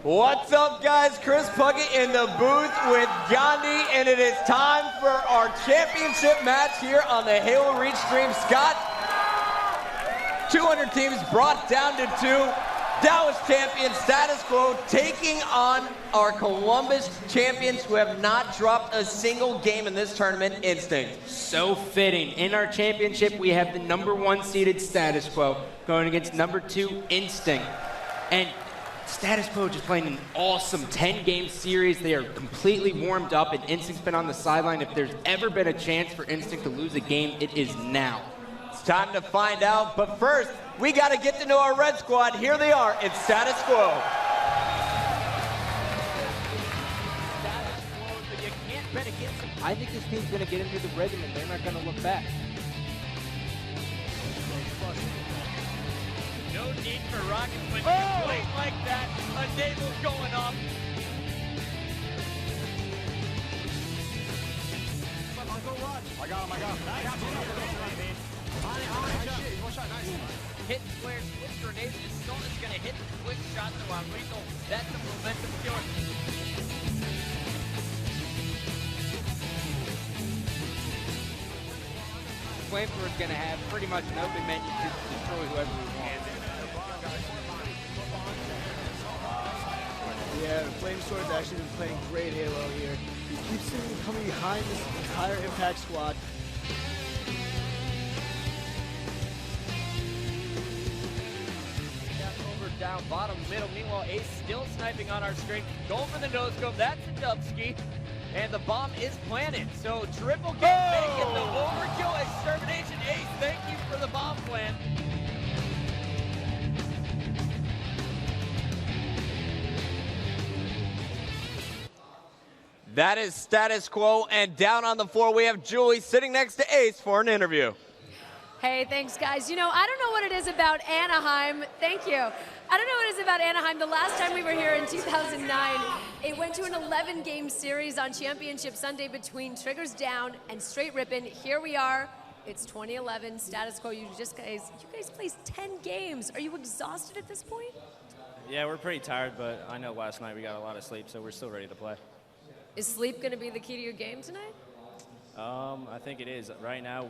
What's up, guys? Chris Puckett in the booth with Gandhi, and it is time for our championship match here on the Halo Reach stream. Scott, 200 teams brought down to 2. Dallas champions, Status Quo, taking on our Columbus champions who have not dropped a single game in this tournament, Instinct. So fitting. In our championship, we have the #1 seeded Status Quo going against #2 Instinct. And Status Quo just playing an awesome 10-game series. They are completely warmed up, and Instinct's been on the sideline. If there's ever been a chance for Instinct to lose a game, it is now. It's time to find out, but first, we got to get to know our Red Squad. Here they are, it's Status Quo. Status Quo, but you can't bet against them. I think this team's going to get into the rhythm, and they're not going to look back. No need for rockets when you play like that. A naval going off. I got him. Hit square, split grenades. Stone is going to hit the quick shot to Enrico. That's the momentum killer. Flamethrower's going to have pretty much an open menu to destroy whoever we want. Yeah, Flamesword's actually been playing great Halo here. He keeps seeing him coming behind this entire Impact squad. Over, down, bottom, middle. Meanwhile, Ace still sniping on our screen. Going for the no-scope. That's a Dubsky. And the bomb is planted. So triple kill, make it the overkill extermination. Ace, thank you for the bomb plant. That is Status Quo, and down on the floor we have Julie sitting next to Ace for an interview. Hey, thanks, guys. You know, I don't know what it is about Anaheim. Thank you. I don't know what it is about Anaheim. The last time we were here in 2009, it went to an 11-game series on Championship Sunday between Triggers Down and Straight Rippin'. Here we are. It's 2011. Status Quo. You guys played 10 games. Are you exhausted at this point? Yeah, we're pretty tired, but I know last night we got a lot of sleep, so we're still ready to play. Is sleep going to be the key to your game tonight? I think it is. Right now,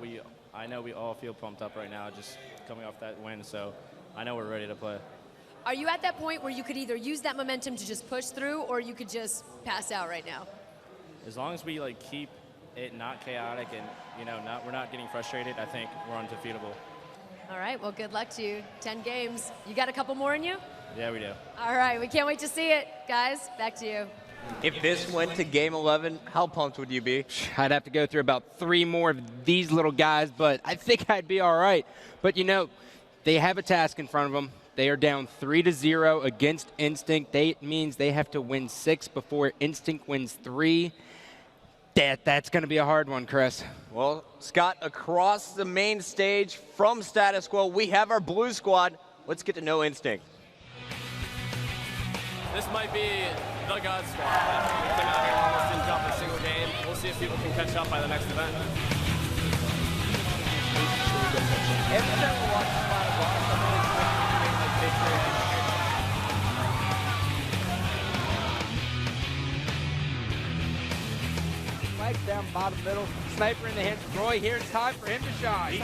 I know we all feel pumped up right now, just coming off that win, so I know we're ready to play. Are you at that point where you could either use that momentum to just push through, or you could just pass out right now? As long as we keep it not chaotic and we're not getting frustrated, I think we're undefeatable. All right, well, good luck to you. 10 games. You got a couple more in you? Yeah, we do. All right, we can't wait to see it. Guys, back to you. If this went to Game 11, how pumped would you be? I'd have to go through about 3 more of these little guys, but I think I'd be all right. But, they have a task in front of them. They are down 3-0 against Instinct. It means they have to win 6 before Instinct wins 3. That's going to be a hard one, Chris. Well, Scott, across the main stage from Status Quo, we have our blue squad. Let's get to know Instinct. This might be the God squad. We came out here and almost didn't drop a single game. We'll see if people can catch up by the next event. Every time we watch this final boss, I'm always waiting for victory. Flags down, bottom, middle. Sniper in the hands of Roy. Here it's time for him to shine.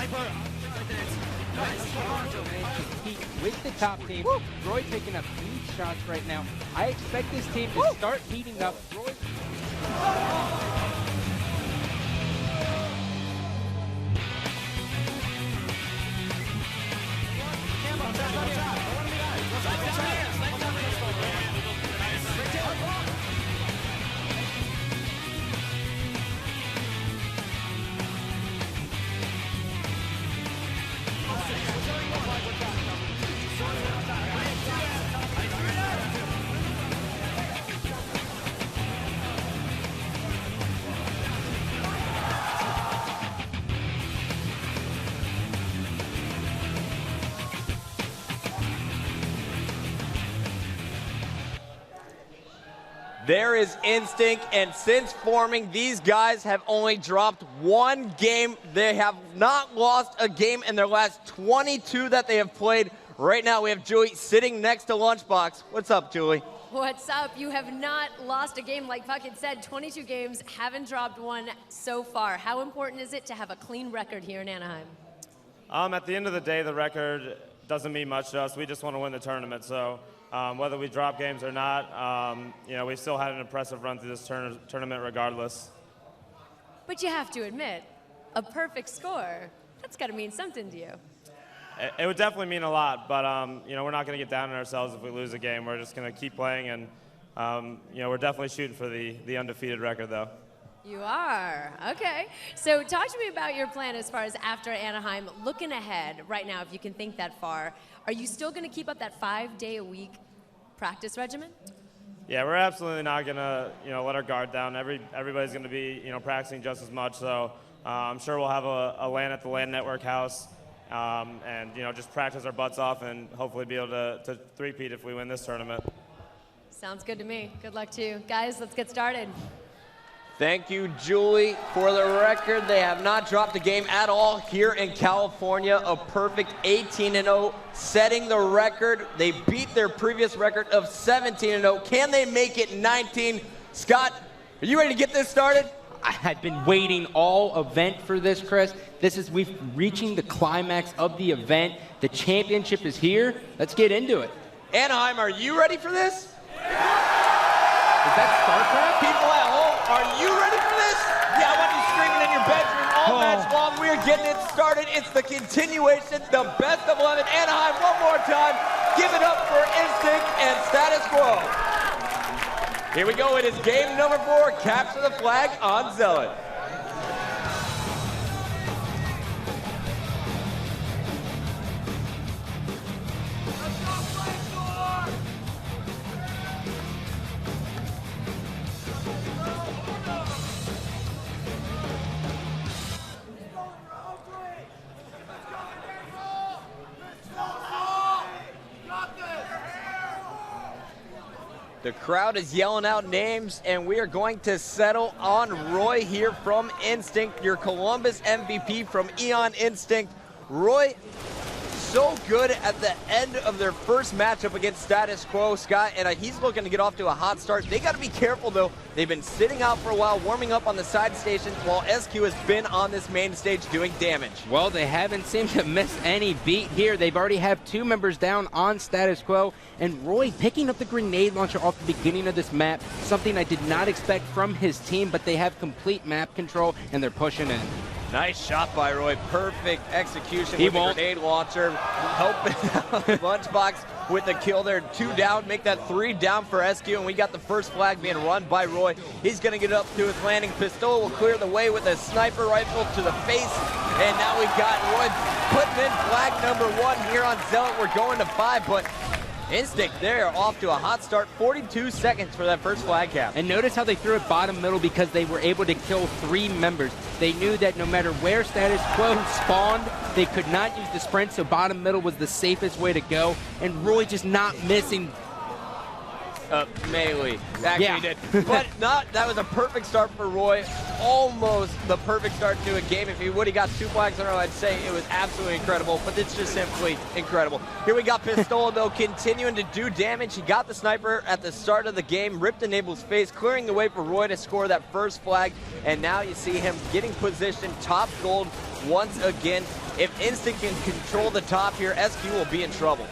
Compete with the top team. Roy picking up huge shots right now. I expect this team to start heating up. Roy. There is Instinct, and since forming, these guys have only dropped 1 game. They have not lost a game in their last 22 that they have played. Right now, we have Julie sitting next to Lunchbox. What's up, Julie? What's up? You have not lost a game, like Puckett said, 22 games, haven't dropped one so far. How important is it to have a clean record here in Anaheim? At the end of the day, the record doesn't mean much to us. We just want to win the tournament. So whether we drop games or not, we still had an impressive run through this tournament regardless. But you have to admit, a perfect score, that's got to mean something to you. It would definitely mean a lot, but we're not going to get down on ourselves if we lose a game. We're just going to keep playing, and we're definitely shooting for the undefeated record, though. You are. Okay. So talk to me about your plan as far as after Anaheim, looking ahead right now, if you can think that far. Are you still going to keep up that 5-day-a-week practice regimen? Yeah, we're absolutely not going to let our guard down. Everybody's going to be practicing just as much, so I'm sure we'll have a LAN at the LAN Network house. And just practice our butts off and hopefully be able to three-peat if we win this tournament. Sounds good to me. Good luck to you. Guys, let's get started. Thank you, Julie. For the record, they have not dropped a game at all here in California. A perfect 18-0, setting the record. They beat their previous record of 17-0. Can they make it 19? Scott, are you ready to get this started? I had been waiting all event for this, Chris. We're reaching the climax of the event. The championship is here. Let's get into it. Anaheim, are you ready for this? Is that StarCraft? People at home, are you ready for this? Yeah, I want you screaming in your bedroom all match long. We're getting it started. It's the continuation, the best of 11. Anaheim, one more time. Give it up for Instinct and Status Quo. Here we go. It is game number 4. Capture the flag on Zealot. The crowd is yelling out names, and we are going to settle on Roy here from Instinct, your Columbus MVP from Eon Instinct. Roy, so good at the end of their first matchup against Status Quo, Scott, and he's looking to get off to a hot start. They got to be careful, though. They've been sitting out for a while, warming up on the side station, while SQ has been on this main stage doing damage. Well, they haven't seemed to miss any beat here. They've already have 2 members down on Status Quo, and Roy picking up the grenade launcher off the beginning of this map, something I did not expect from his team, but they have complete map control, and they're pushing in. Nice shot by Roy. Perfect execution with the grenade launcher. Helping out Lunchbox with the kill there. 2 down, make that 3 down for SQ, and we got the first flag being run by Roy. He's going to get up to his landing. Pistola will clear the way with a sniper rifle to the face, and now we've got Roy putting in flag number 1 here on Zealot. We're going to 5, but Instinct there off to a hot start. 42 seconds for that first flag cap. And notice how they threw it bottom middle because they were able to kill 3 members. They knew that no matter where Status Quo spawned, they could not use the sprint, so bottom middle was the safest way to go. And Roy just not missing. Melee. Actually did. But that was a perfect start for Roy. Almost the perfect start to a game. If he would have got 2 flags in a row, I'd say it was absolutely incredible, but it's just simply incredible. Here we got Pistola, though, continuing to do damage. He got the sniper at the start of the game, ripped Enable's face, clearing the way for Roy to score that first flag, and now you see him getting positioned top gold once again. If Instinct can control the top here, SQ will be in trouble.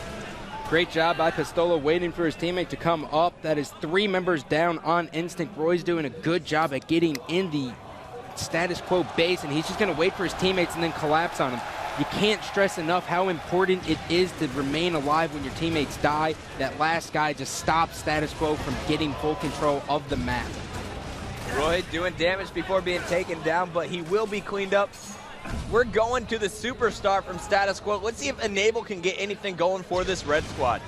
Great job by Pistola waiting for his teammate to come up. That is 3 members down on Instinct. Roy's doing a good job at getting in the Status Quo base, and he's just going to wait for his teammates and then collapse on him. You can't stress enough how important it is to remain alive when your teammates die. That last guy just stopped Status Quo from getting full control of the map. Roy doing damage before being taken down, but he will be cleaned up. We're going to the superstar from Status Quo. Let's see if Enable can get anything going for this red squad.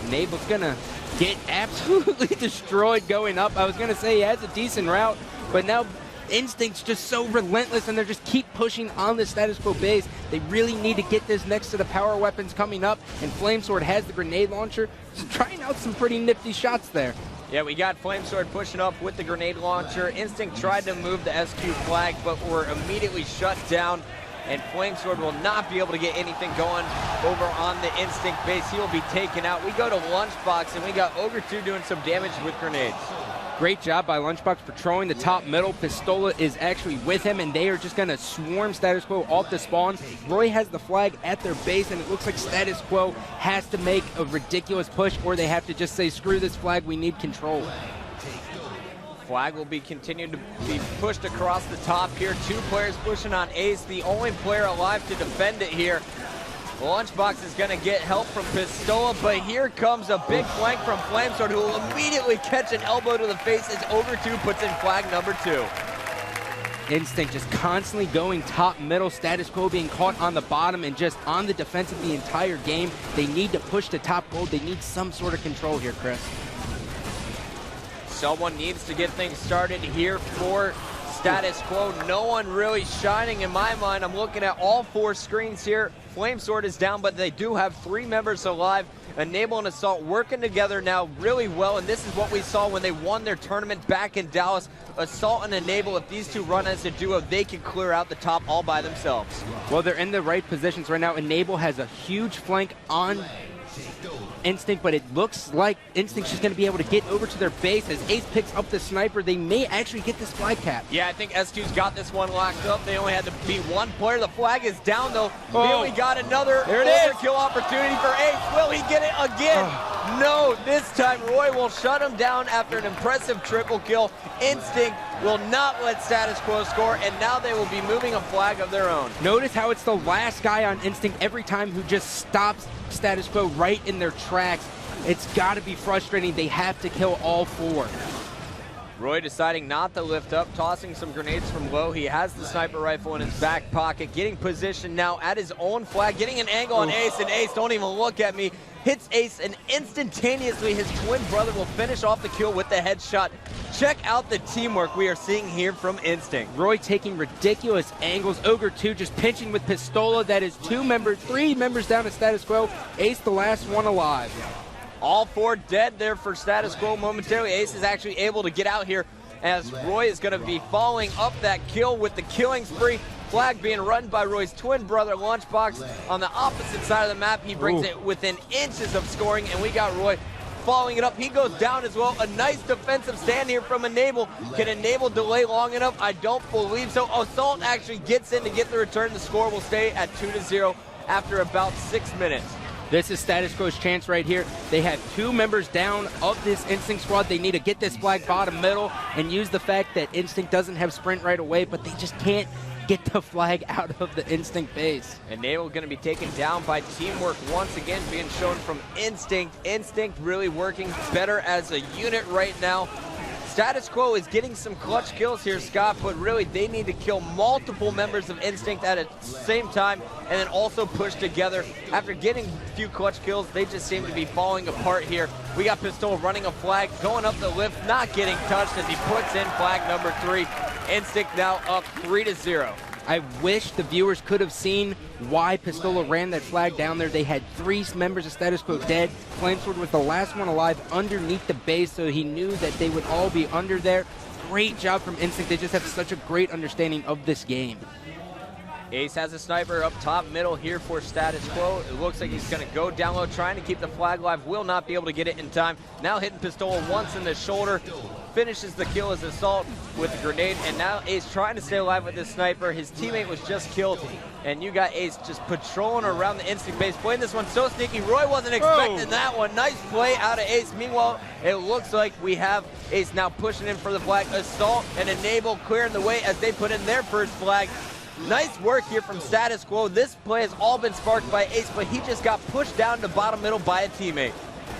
Enable's gonna get absolutely destroyed going up. I was gonna say he has a decent route, but now Instinct's just so relentless, and they're just keep pushing on the Status Quo base. They really need to get this next to the power weapons coming up, and Flamesword has the grenade launcher. So trying out some pretty nifty shots there. Yeah, we got Flamesword pushing up with the grenade launcher. Instinct tried to move the SQ flag, but were immediately shut down. and Flamesword will not be able to get anything going over on the Instinct base. He will be taken out. We go to Lunchbox, and we got Ogre 2 doing some damage with grenades. Great job by Lunchbox patrolling the top middle. Pistola is actually with him, and they are just going to swarm Status Quo off the spawn. Roy has the flag at their base, and it looks like Status Quo has to make a ridiculous push, or they have to just say, screw this flag, we need control. Flag will be continued to be pushed across the top here. 2 players pushing on Ace, the only player alive to defend it here. Lunchbox is going to get help from Pistola, but here comes a big flank from Flamesword, who will immediately catch an elbow to the face as Ogre 2 puts in flag number 2. Instinct just constantly going top middle, Status Quo being caught on the bottom and just on the defensive the entire game. They need to push to top gold. They need some sort of control here, Chris. Someone needs to get things started here for Status Quo. No one really shining in my mind. I'm looking at all 4 screens here. Flamesword is down, but they do have 3 members alive. Enable and Assault working together now really well, and this is what we saw when they won their tournament back in Dallas. Assault and Enable, if these 2 run as a duo, they can clear out the top all by themselves. Well, they're in the right positions right now. Enable has a huge flank on Instinct, but it looks like Instinct's just going to be able to get over to their base as Ace picks up the sniper. They may actually get this flag cap. Yeah, I think S2's got this one locked up. They only had to beat 1 player. The flag is down, though. Oh. We got another overkill opportunity for Ace. Will he get it again? No, this time Roy will shut him down after an impressive triple kill. Instinct will not let Status Quo score, and now they will be moving a flag of their own. Notice how it's the last guy on Instinct every time who just stops Status Quo right in their tracks. It's got to be frustrating. They have to kill all 4. Roy deciding not to lift up, tossing some grenades from low. He has the sniper rifle in his back pocket, getting positioned now at his own flag, getting an angle on Ace, and Ace, don't even look at me, hits Ace, and instantaneously his twin brother will finish off the kill with the headshot. Check out the teamwork we are seeing here from Instinct. Roy taking ridiculous angles. Ogre 2 just pinching with Pistola. That is 3 members down to Status Quo. Ace the last one alive. All 4 dead there for Status Quo momentarily. Ace is actually able to get out here as Roy is going to be following up that kill with the killing spree. Flag being run by Roy's twin brother, Lunchbox, on the opposite side of the map. He brings it within inches of scoring, and we got Roy following it up. He goes down as well. A nice defensive stand here from Enable. Can Enable delay long enough? I don't believe so. Assault actually gets in to get the return. The score will stay at 2-0 after about 6 minutes. This is Status Quo's chance right here. They have 2 members down of this Instinct squad. They need to get this flag bottom middle and use the fact that Instinct doesn't have sprint right away, but they just can't get the flag out of the Instinct base. Enable going to be taken down by teamwork once again being shown from Instinct. Instinct really working better as a unit right now. Status Quo is getting some clutch kills here, Scott, but really they need to kill multiple members of Instinct at the same time and then also push together. After getting a few clutch kills, they just seem to be falling apart here. We got Pistola running a flag, going up the lift, not getting touched as he puts in flag number 3. Instinct now up 3-0. I wish the viewers could have seen why Pistola ran that flag down there. They had 3 members of Status Quo dead. Flamesword was the last one alive underneath the base, so he knew that they would all be under there. Great job from Instinct. They just have such a great understanding of this game. Ace has a sniper up top middle here for Status Quo. It looks like he's going to go down low, trying to keep the flag alive. Will not be able to get it in time. Now hitting Pistola once in the shoulder. Finishes the kill as Assault with the grenade, and now Ace trying to stay alive with this sniper. His teammate was just killed, and you got Ace just patrolling around the Instinct base, playing this one so sneaky. Roy wasn't expecting that one. Nice play out of Ace. Meanwhile, it looks like we have Ace now pushing in for the flag. Assault and Enable clearing the way as they put in their first flag. Nice work here from Status Quo. This play has all been sparked by Ace, but he just got pushed down to bottom middle by a teammate.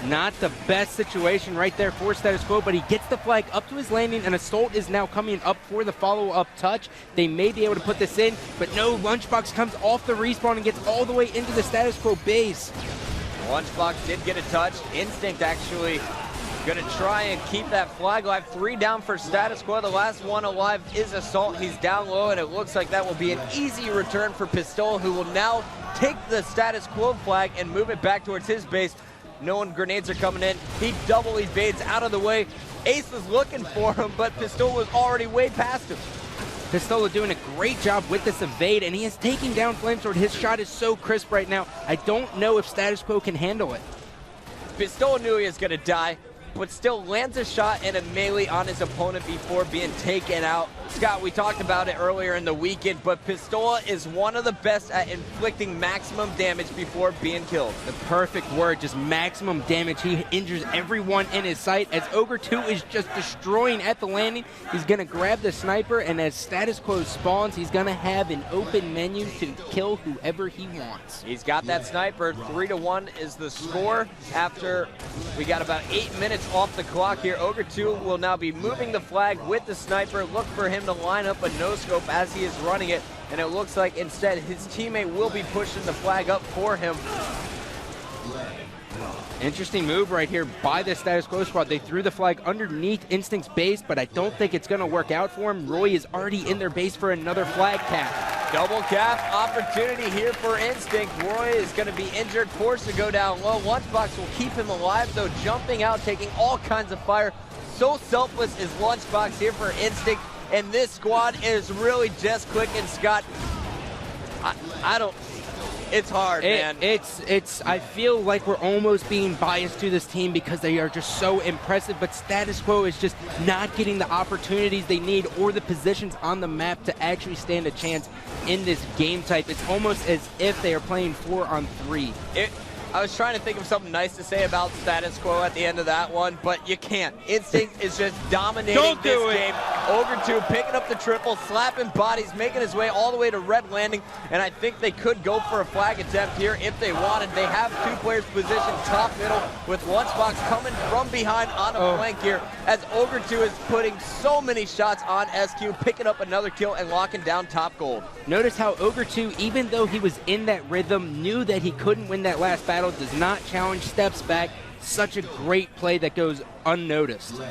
Not the best situation right there for Status Quo, but he gets the flag up to his landing, and Assault is now coming up for the follow-up touch. They may be able to put this in, but no, Lunchbox comes off the respawn and gets all the way into the Status Quo base. Lunchbox did get a touch. Instinct actually gonna try and keep that flag alive. 3 down for Status Quo. The last one alive is Assault. He's down low, and it looks like that will be an easy return for Pistola, who will now take the Status Quo flag and move it back towards his base. Knowing grenades are coming in, he double evades out of the way. Ace was looking for him, but Pistola was already way past him. Pistola doing a great job with this evade, and he is taking down Flamesword. His shot is so crisp right now. I don't know if Status Quo can handle it. Pistola knew he was going to die, but still lands a shot and a melee on his opponent before being taken out. Scott, we talked about it earlier in the weekend, but Pistola is one of the best at inflicting maximum damage before being killed. The perfect word, just maximum damage. He injures everyone in his sight as Ogre 2 is just destroying at the landing. He's going to grab the sniper, and as Status Quo spawns, he's going to have an open menu to kill whoever he wants. He's got that sniper. 3-1 is the score after we got about 8 minutes off the clock here. Ogre 2 will now be moving the flag with the sniper. Look for him to line up a no-scope as he is running it, and it looks like instead his teammate will be pushing the flag up for him. Interesting move right here by the Status Quo squad. They threw the flag underneath Instinct's base, but I don't think it's going to work out for him. Roy is already in their base for another flag cap. Double cap opportunity here for Instinct. Roy is going to be injured, forced to go down low. Lunchbox will keep him alive, though, jumping out, taking all kinds of fire. So selfless is Lunchbox here for Instinct, and this squad is really just clicking. Scott, I don't... It's hard, man. I feel like we're almost being biased to this team because they are just so impressive, but Status Quo is just not getting the opportunities they need or the positions on the map to actually stand a chance in this game type. It's almost as if they are playing 4-on-3. I was trying to think of something nice to say about Status Quo at the end of that one, but you can't. Instinct is just dominating this game. Ogre 2 picking up the triple, slapping bodies, making his way all the way to red landing, and I think they could go for a flag attempt here if they wanted. They have two players positioned top middle with Lunchbox coming from behind on a flank here as Ogre 2 is putting so many shots on SQ, picking up another kill and locking down top gold. Notice how Ogre 2, even though he was in that rhythm, knew that he couldn't win that last battle, does not challenge, steps back. Such a great play that goes unnoticed.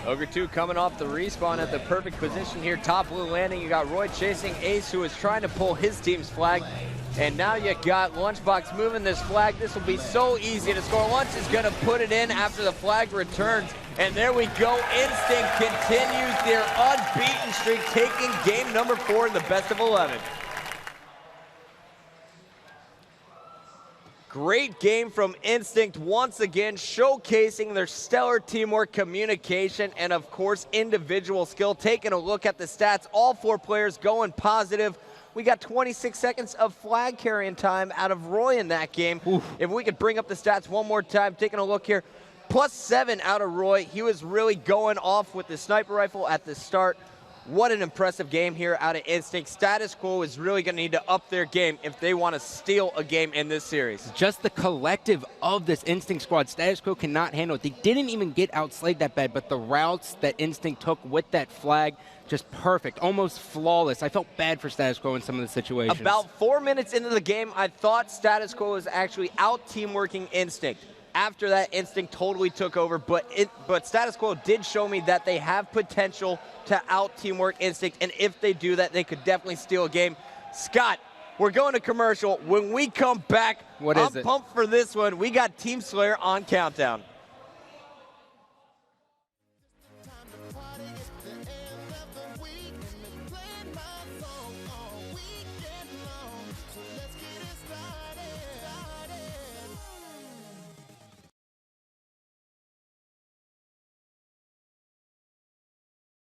Ogre 2 coming off the respawn at the perfect position here. Top blue landing. You got Roy chasing Ace, who is trying to pull his team's flag. And now you got Lunchbox moving this flag. This will be so easy to score. Lunch is going to put it in after the flag returns. And there we go. Instinct continues their unbeaten streak, taking game number 4 in the best of 11. Great game from Instinct, once again showcasing their stellar teamwork, communication, and of course individual skill. Taking a look at the stats, all 4 players going positive. We got 26 seconds of flag carrying time out of Roy in that game. Oof. If we could bring up the stats one more time, taking a look here. +7 out of Roy. He was really going off with the sniper rifle at the start. What an impressive game here out of Instinct. Status Quo is really going to need to up their game if they want to steal a game in this series. Just the collective of this Instinct squad, Status Quo cannot handle it. They didn't even get outslayed that bad, but the routes that Instinct took with that flag, just perfect, almost flawless. I felt bad for Status Quo in some of the situations. About 4 minutes into the game, I thought Status Quo was actually out-teamworking Instinct. After that, Instinct totally took over, but Status Quo did show me that they have potential to out-teamwork Instinct, and if they do that, they could definitely steal a game. Scott, we're going to commercial. When we come back, I'm pumped for this one. We got Team Slayer on Countdown.